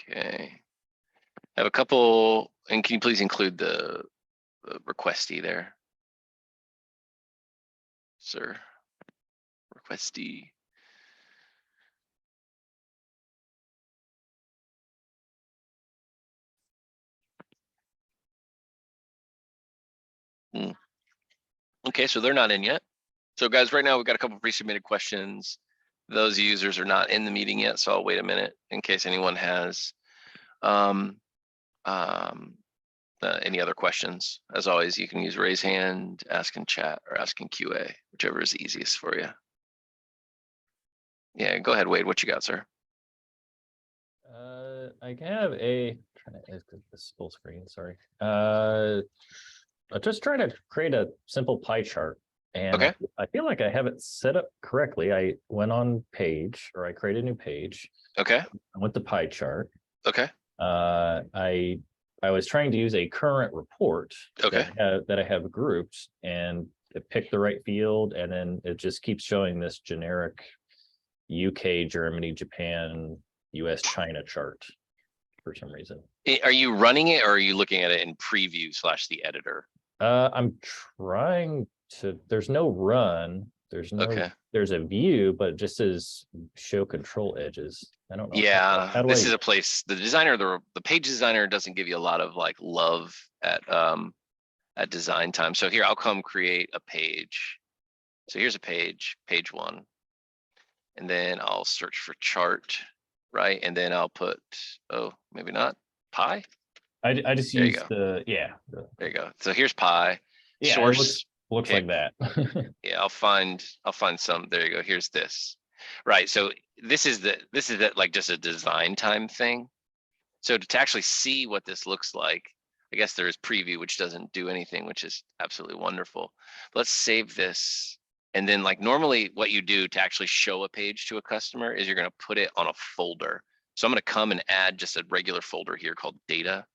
Okay. I have a couple, and can you please include the requestee there? Sir, requestee. Okay, so they're not in yet. So guys, right now we've got a couple pre-submitted questions. Those users are not in the meeting yet, so I'll wait a minute in case anyone has any other questions. As always, you can use raise hand, ask in chat, or ask in QA, whichever is easiest for you. Yeah, go ahead, Wade. What you got, sir? I have a trying to exit this full screen. Sorry. I'm just trying to create a simple pie chart, and Okay. I feel like I have it set up correctly. I went on page, or I created a new page. Okay. I went to pie chart. Okay. I was trying to use a current report Okay. that I have grouped, and it picked the right field, and then it just keeps showing this generic UK, Germany, Japan, US, China chart for some reason. Are you running it, or are you looking at it in preview / the editor? I'm trying to, there's no run. There's no, okay. There's a view, but it just says show control edges. I don't know. Yeah, this is a place, the designer, the page designer doesn't give you a lot of like love at design time. So here, I'll come create a page. So here's a page, page 1. And then I'll search for chart, right? And then I'll put, oh, maybe not, pie. I just use the, yeah. There you go. So here's pie. Yeah, source looks like that. Yeah, I'll find some. There you go. Here's this. Right. So this is like just a design time thing. So to actually see what this looks like, I guess there is preview, which doesn't do anything, which is absolutely wonderful. Let's save this. And then like normally what you do to actually show a page to a customer is you're going to put it on a folder. So I'm going to come and add just a regular folder here called data.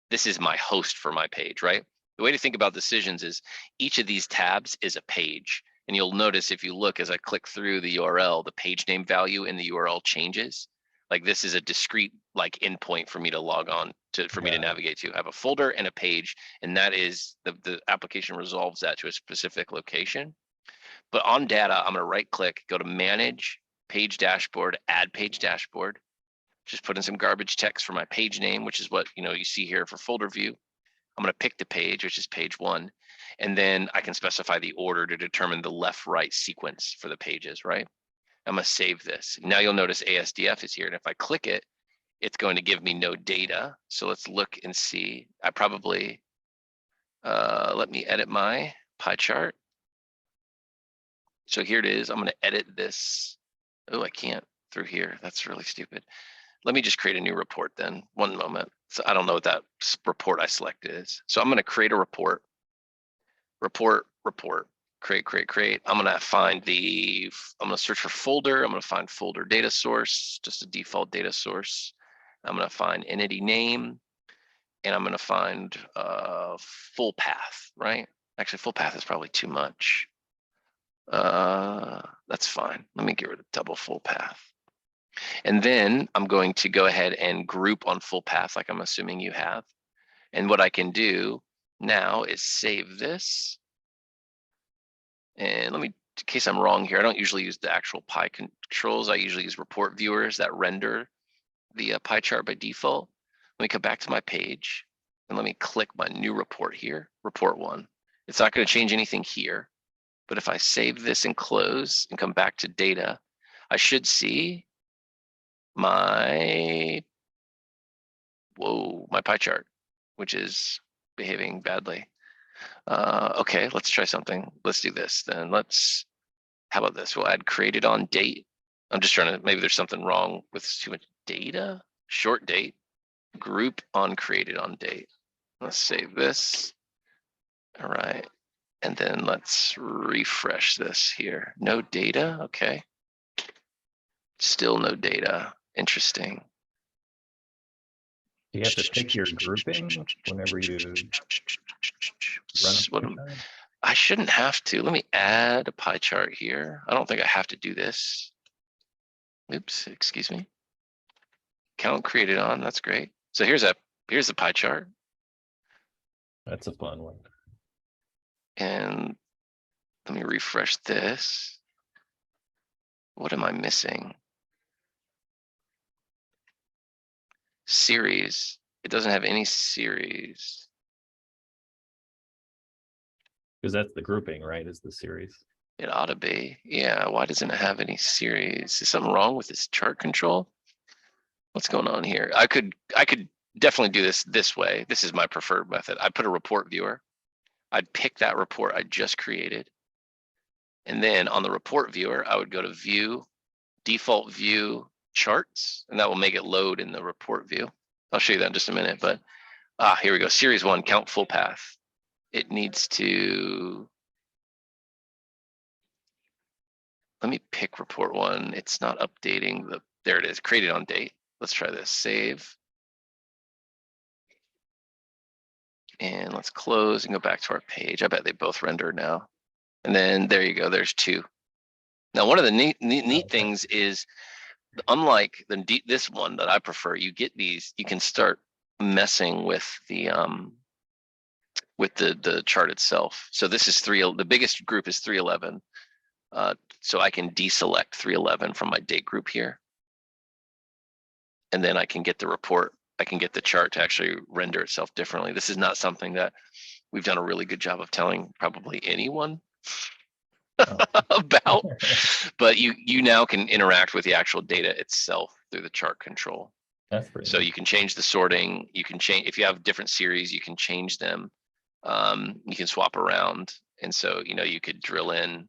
This is my host for my page, right? The way to think about decisions is each of these tabs is a page. And you'll notice if you look as I click through the URL, the page name value in the URL changes. Like this is a discrete like endpoint for me to log on to, for me to navigate to. I have a folder and a page, and that is the application resolves that to a specific location. But on data, I'm gonna right click, go to manage, page dashboard, add page dashboard. Just put in some garbage text for my page name, which is what you see here for folder view. I'm gonna pick the page, which is page 1. And then I can specify the order to determine the left-right sequence for the pages, right? I'm gonna save this. Now you'll notice ASDF is here. And if I click it, it's going to give me no data. So let's look and see. I probably, let me edit my pie chart. So here it is. I'm gonna edit this. Oh, I can't through here. That's really stupid. Let me just create a new report then. One moment. So I don't know what that report I selected is. So I'm gonna create a report. Report, create. I'm gonna search for folder. I'm gonna find folder data source, just a default data source. I'm gonna find entity name, and I'm gonna find full path, right? Actually, full path is probably too much. That's fine. Let me get rid of double full path. And then I'm going to go ahead and group on full path like I'm assuming you have. And what I can do now is save this. And let me, in case I'm wrong here, I don't usually use the actual pie controls. I usually use report viewers that render the pie chart by default. Let me come back to my page and let me click my new report here, report 1. It's not going to change anything here, but if I save this and close and come back to data, I should see my pie chart, which is behaving badly. Okay, let's try something. Let's do this then. How about this? We'll add created on date. I'm just trying to, maybe there's something wrong with too much data. Short date, group on created on date. Let's save this. All right. And then let's refresh this here. No data, okay. Still no data, interesting. You have to pick your grouping whenever you run. I shouldn't have to. Let me add a pie chart here. I don't think I have to do this. Oops, excuse me. count created on, that's great. So here's the pie chart. That's a fun one. And let me refresh this. What am I missing? Series. It doesn't have any series. Because that's the grouping, right? Is the series. It ought to be. Yeah, why doesn't it have any series? Is something wrong with this chart control? What's going on here? I could definitely do this way. This is my preferred method. I put a report viewer. I'd pick that report I just created. And then on the report viewer, I would go to view, default view charts, and that will make it load in the report view. I'll show you that in just a minute, but here we go. Series 1, count full path. It needs to, let me pick report 1. It's not updating there it is, created on date. Let's try this, save. And let's close and go back to our page. I bet they both render now. And then there you go, there's 2. Now, one of the neat things is, unlike this one that I prefer, you get these, you can start messing with the chart itself. So this is the biggest group is 311. So I can deselect 311 from my date group here. And then I can get the report, I can get the chart to actually render itself differently. This is not something that we've done a really good job of telling probably anyone about, but you now can interact with the actual data itself through the chart control. That's pretty So neat. you can change the sorting, you can change, if you have different series, you can change them. You can swap around. And so, you could drill in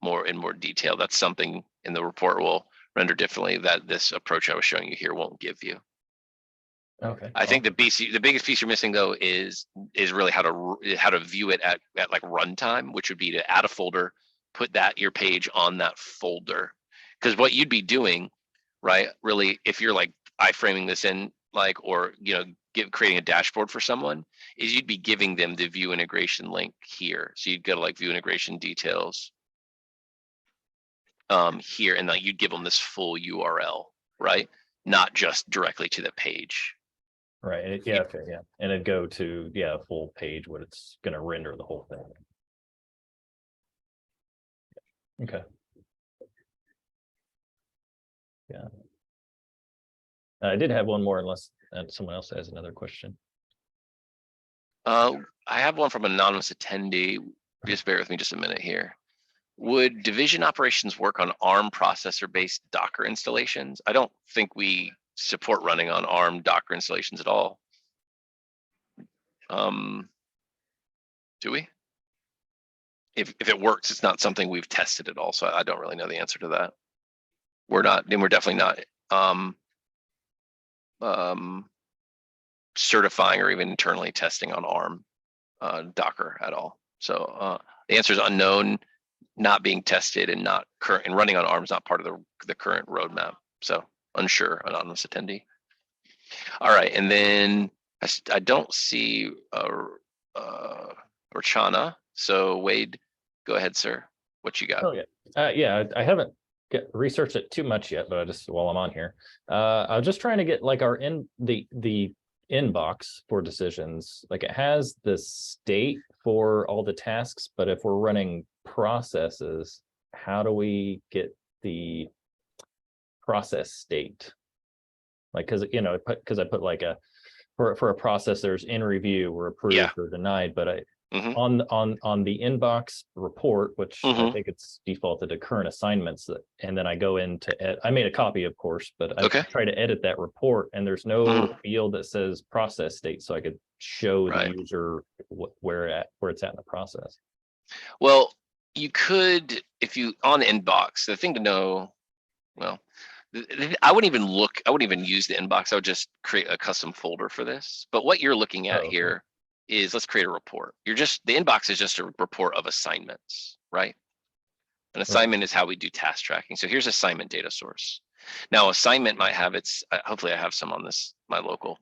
more detail. That's something in the report will render differently that this approach I was showing you here won't give you. Okay. I think the biggest piece you're missing though is really how to view it at like runtime, which would be to add a folder, put your page on that folder. Because what you'd be doing, right, really, if you're like iframing this in, like, or creating a dashboard for someone, is you'd be giving them the view integration link here. So you'd go to like view integration details here, and like you'd give them this full URL, right? Not just directly to the page. Right. Yeah. Okay. Yeah. And it'd go to a full page what it's going to render the whole thing. Okay. Yeah. I did have one more, unless someone else has another question. I have one from an anonymous attendee. Just bear with me just a minute here. Would division operations work on ARM processor-based Docker installations? I don't think we support running on ARM Docker installations at all. Do we? If it works, it's not something we've tested at all, so I don't really know the answer to that. We're definitely not certifying or even internally testing on ARM Docker at all. So the answer is unknown, not being tested, and not current, and running on ARM is not part of the current roadmap. So unsure, anonymous attendee. All right, and then I don't see Rachana. So Wade, go ahead, sir. What you got? Oh yeah. I haven't researched it too much yet, but I just, while I'm on here, I was just trying to get like the inbox for decisions. Like it has the state for all the tasks, but if we're running processes, how do we get the process state? Like, because I put like for a process, there's in review or approved or denied, but on the inbox report, which I think it's defaulted to current assignments, and then I go into I made a copy, of course, but I try to edit that report, and there's no field that says process state, so I could show the user where it's at in the process. Well, you could, if you on inbox, the thing to know, well, I wouldn't even use the inbox. I would just create a custom folder for this. But what you're looking at here is, let's create a report. The inbox is just a report of assignments, right? An assignment is how we do task tracking. So here's assignment data source. Now assignment might have its, hopefully I have some on this, my local.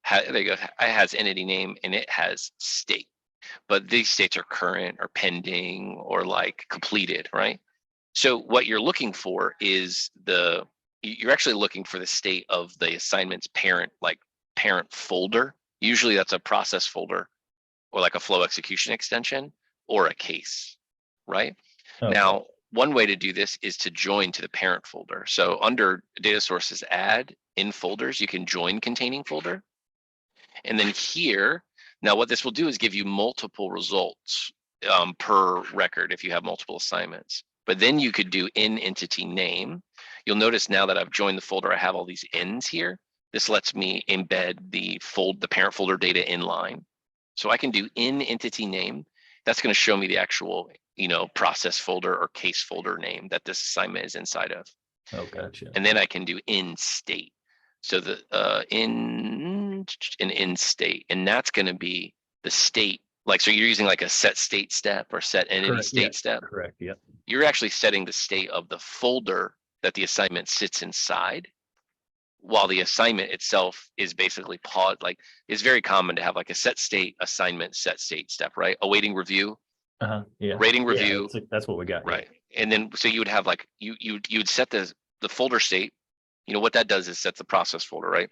There you go. It has entity name and it has state, but these states are current or pending or like completed, right? So what you're looking for is the you're actually looking for the state of the assignment's parent, like parent folder. Usually that's a process folder or like a flow execution extension or a case, right? Okay. Now, one way to do this is to join to the parent folder. So under data sources add in folders, you can join containing folder. And then here, now what this will do is give you multiple results per record if you have multiple assignments. But then you could do in entity name. You'll notice now that I've joined the folder, I have all these ins here. This lets me embed the parent folder data in line. So I can do in entity name. That's going to show me the actual, process folder or case folder name that this assignment is inside of. Oh, gotcha. And then I can do in state. So the in state, and that's going to be the state. Like, so you're using like a set state step or set entity Correct, state yeah, step. correct, yep. You're actually setting the state of the folder that the assignment sits inside, while the assignment itself is basically paused. Like, it's very common to have like a set state assignment, set state step, right? Awaiting review, Yeah. rating Yeah, review, that's what we got. right? And then so you would have like you would set the folder state. What that does is sets the process folder, right?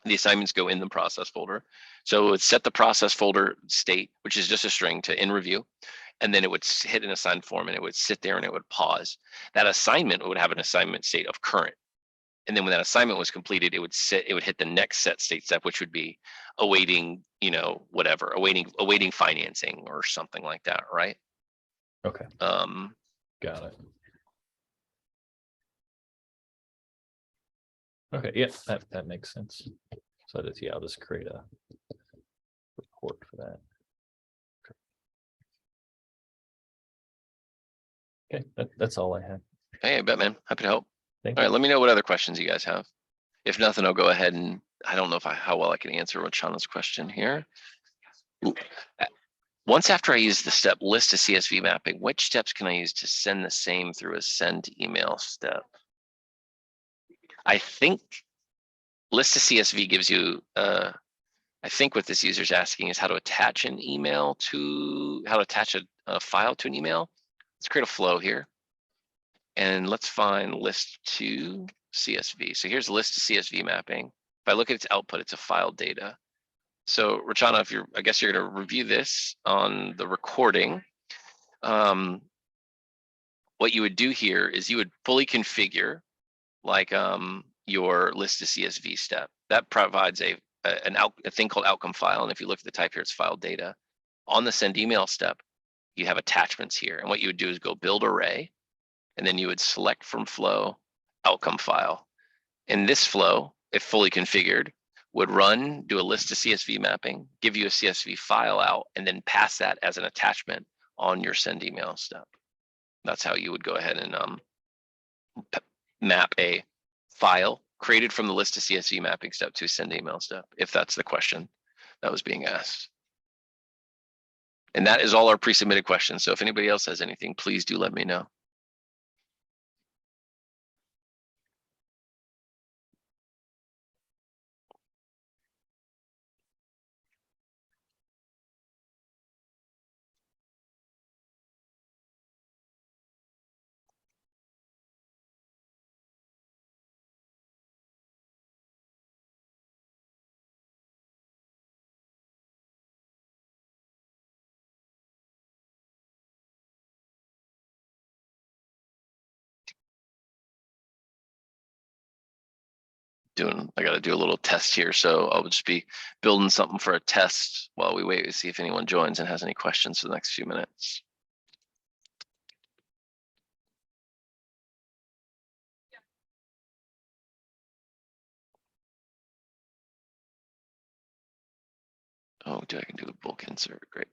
The assignments go in the process folder. So it would set the process folder state, which is just a string, to in review. And then it would hit an assigned form and it would sit there and it would pause. That assignment would have an assignment state of current. And then when that assignment was completed, it would hit the next set state step, which would be awaiting, whatever, awaiting financing or something like that, right? Okay. Got it. Okay, yeah, that makes sense. So that's, yeah, I'll just create a report for that. Okay, that's all I have. Hey, I bet, man. Happy to help. Thank All you. right, let me know what other questions you guys have. If nothing, I'll go ahead and I don't know how well I can answer Rachana's question here. Ooh. Once after I use the step list to CSV mapping, which steps can I use to send the same through a send email step? I think list to CSV gives you, I think what this user is asking is how to attach an email to, how to attach a file to an email. Let's create a flow here. And let's find list to CSV. So here's list to CSV mapping. If I look at its output, it's a file data. So Rachana, I guess you're going to review this on the recording. What you would do here is you would fully configure like your list to CSV step. That provides a thing called outcome file. And if you look at the type here, it's file data. On the send email step, you have attachments here. And what you would do is go build array, and then you would select from flow outcome file. And this flow, if fully configured, would do a list to CSV mapping, give you a CSV file out, and then pass that as an attachment on your send email step. That's how you would go ahead and map a file created from the list to CSV mapping step to send email step, if that's the question that was being asked. And that is all our pre-submitted questions. So if anybody else has anything, please do let me know. I got to do a little test here. So I'll just be building something for a test while we wait to see if anyone joins and has any questions for the next few minutes. Oh, I can do a bulk insert. Great.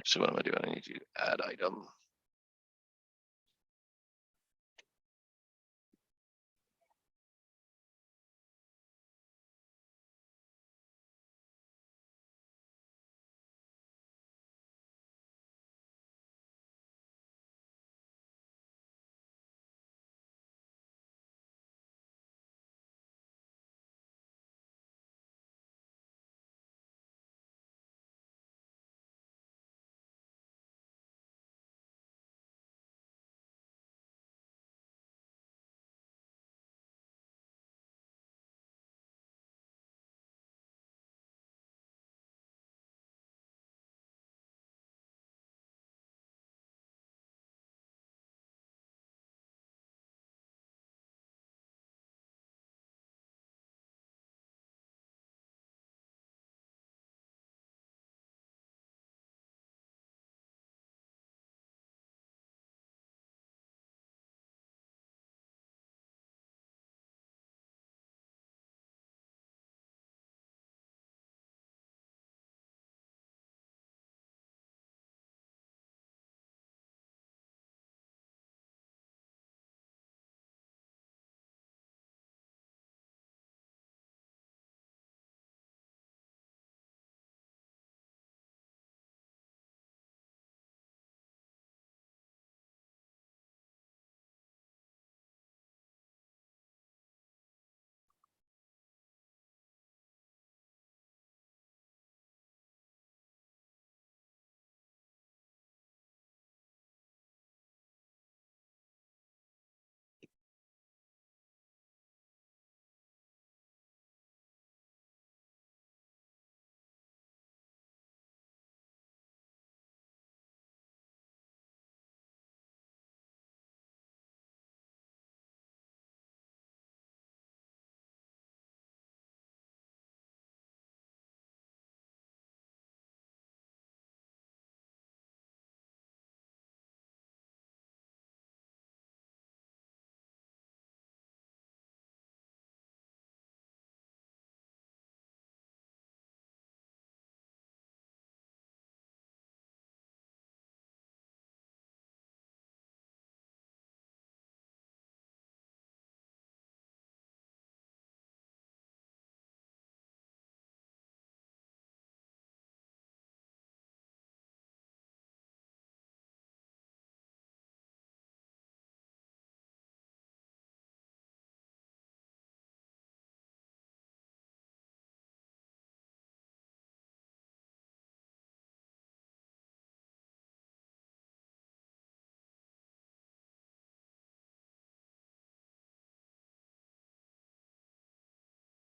So what am I doing? I need to add item.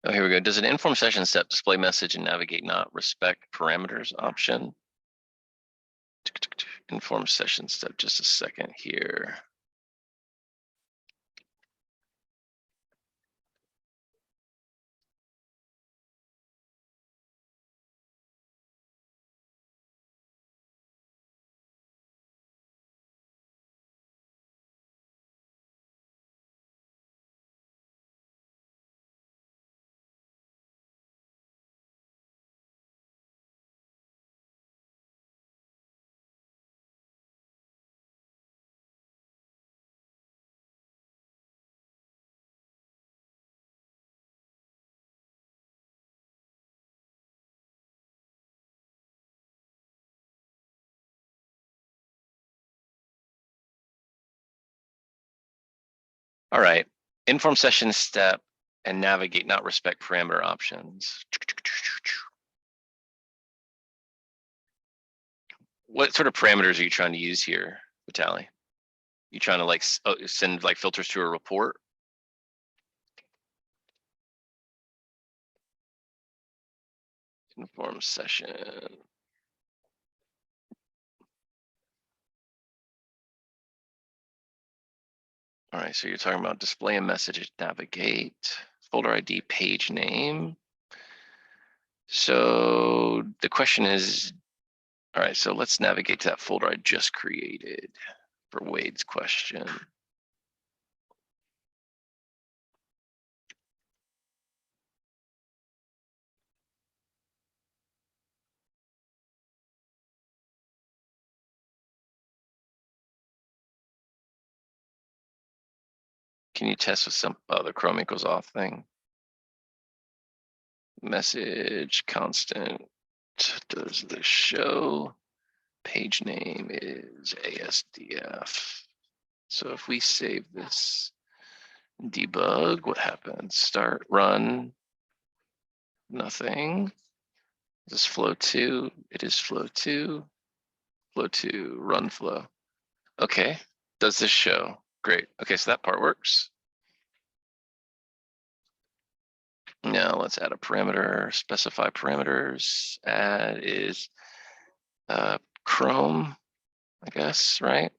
Oh, here we go. Does an inform session step display message and navigate not respect parameters option? Inform session step, just a second here. All right, inform session step and navigate not respect parameter options. What sort of parameters are you trying to use here, Vitaly? You trying to like send like filters to a report? Inform session. All right, so you're talking about display a message, navigate, folder ID, page name. So the question is, all right, so let's navigate to that folder I just created for Wade's question. Can you test with some other Chrome equals auth thing? Message constant. Does this show? Page name is ASDF. So if we save this, debug, what happens? Start, run, nothing. Is this flow 2? It is flow 2. Flow 2, run flow. Okay, does this show? Great. Okay, so that part works. Now let's add a parameter, specify parameters. Add is Chrome, I guess, right?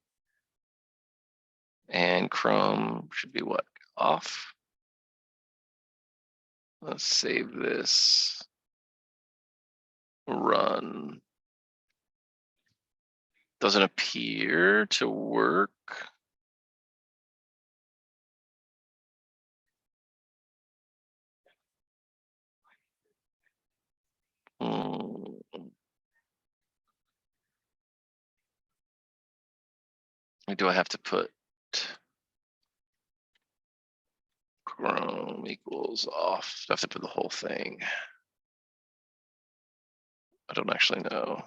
And Chrome should be what? Off. Let's save this. Run. Doesn't appear to work. Do I have to put Chrome equals off? Do I have to put the whole thing? I don't actually know.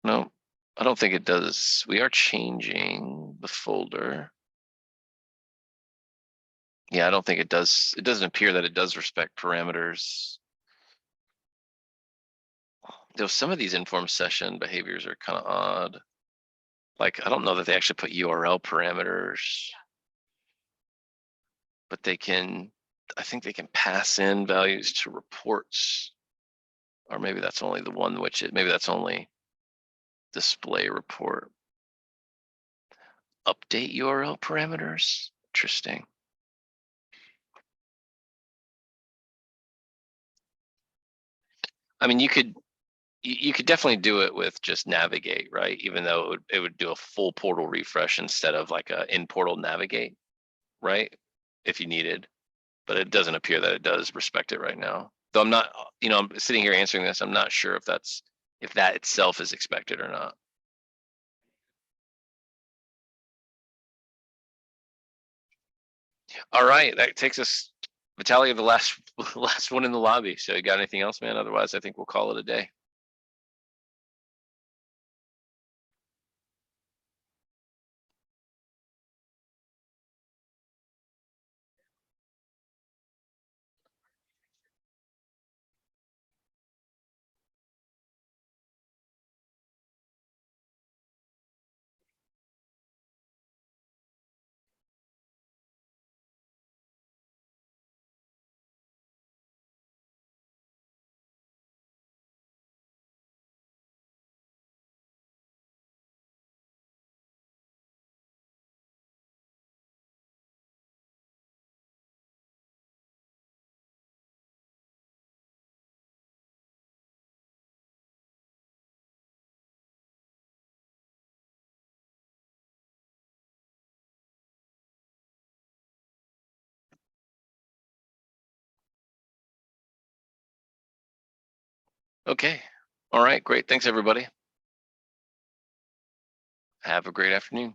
No, I don't think it does. We are changing the folder. Yeah, I don't think it does. It doesn't appear that it does respect parameters. Though some of these informed session behaviors are kind of odd. Like, I don't know that they actually put URL parameters, but they can, I think they can pass in values to reports. Or maybe that's only the one which maybe that's only display report. Update URL parameters. Interesting. I mean, you could definitely do it with just navigate, right? Even though it would do a full portal refresh instead of like a in portal navigate, right? If you needed, but it doesn't appear that it does respect it right now. Though I'm not, I'm sitting here answering this. I'm not sure if that itself is expected or not. All right, that takes us Vitaly, the last one in the lobby. So you got anything else, man? Otherwise, I think we'll call it a day. Okay. All right, great. Thanks, everybody. Have a great afternoon.